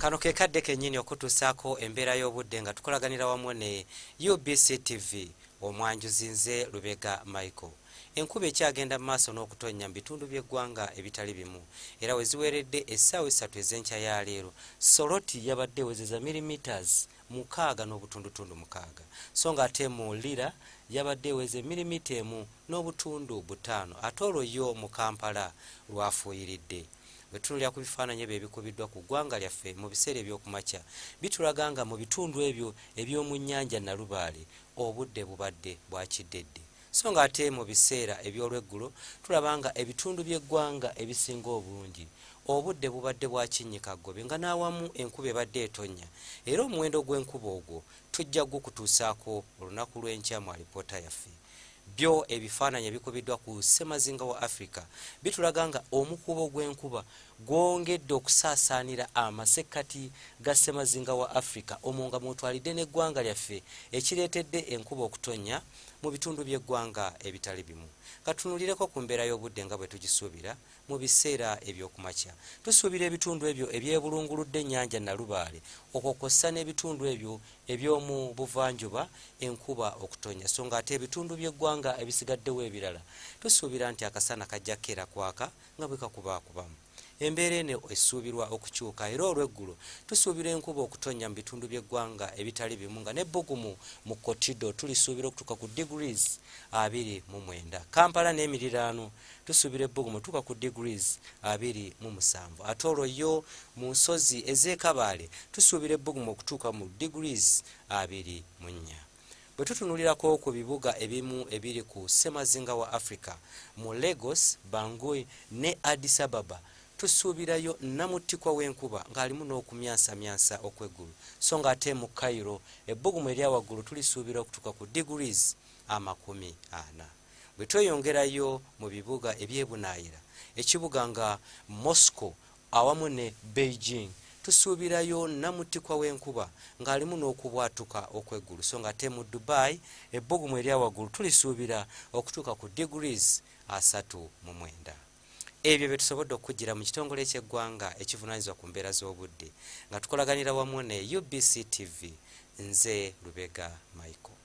Kano ke kadde kennyini okutuusaako embeera y'obudde nga tukolaganira wamu ne UBC TV omwanjuzi nze Lubega Michael. Enkuba ekyagenda mu maaso n'okutonnya mu bitundu by'eggwanga ebitali bimu era we ziweeredde essaawa 3 ez'enkya ya leero Soroti yabadde ewezeza millimeters 6.6 so ng'ate mu Lira yabadde eweze milimita 1.5 ate olwo yo mu Kampala lwafuuyiridde. Betunulira ku bifaananyi ebyo ebikubiddwa ku ggwanga lyaffe mu biseera eby'okumakya bitulaga nga mu bitundu ebyo eby'omu nnyanja Nalubaale obudde bubadde bwakiddedde so ng'ate mu biseera eby'olweggulo tulaba nga ebitundu by'eggwanga ebisinga obulungi obudde bubadde bwakinnyikaggobe nga n'awamu enkuba ebadde etonnya era omuwendo gw'enkuba ogwo tujja gukutuusaako olunaku lw'enkya mu alipoota yaffe. Byo ebifaananyi ebikubiddwa ku ssemazinga wa Africa bitulaga nga omukubo gw'enkuba gwongedde okusaasaanira amasekkati ga ssemazinga wa Africa omwo nga mwotwalidde n'eggwanga lyaffe ekireetedde enkuba okutonnya mu bitundu by'eggwanga ebitali bimu. Katunulireko ku mbeera y'obudde nga bwe tugisuubira mu biseera eby'okumakya. Tusuubira ebitundu ebyo ebyebulunguludde ennyanja Nalubaale okwokwassa n'ebitundu ebyo eby'omu buvanjuba enkuba okutonnya so ng'ate ebitundu by'eggwanga ebisigaddewo ebirala tusuubira nti akasana kajja kkeera kwaka nga bwe kakubaakubamu. Embeera eno esuubirwa okukyuka era olweggulo tusuubira enkuba okutonnya mu bitundu by'eggwanga ebitali bimu nga n'ebbugumu mu Kotido tulisuubira okutuuka ku degrees 29. Kampala n'emiriraano tusuubira ebbugumu tuuka ku degrees 27 ate olwo yo mu nsozi ez'e tusuubira ebbugumu okutuuka mu degrees 24. Bwe tutunulirako ku bibuga ebimu ebiri ku ssemazinga wa Africa mu Lagos, Bangui ne Addis Ababa tusuubirayo namutikwa w'enkuba ng'alimu n'okumyansamyansa okw'eggulu so ng'ate mu Cairo ebbugumu erya waggulu tulisuubira okutuuka ku degrees 40. Bwe tweyongerayo mu bibuga ebyebunaayira ekibuga nga Moscow awamu ne Beijing tusuubirayo namutikwa w'enkuba ng'alimu n'okubwatuka okw'eggulu so ng'ate mu Dubai ebbugumu erya waggulu tulisuubira okutuuka ku degrees 39. Ebyo bye tusobodde okugira mu kitongole ky'eggwanga ekivunaanyizibwa ku mbeera z'obudde nga tukolaganira wamu ne UBC TV nze Lubega Michael.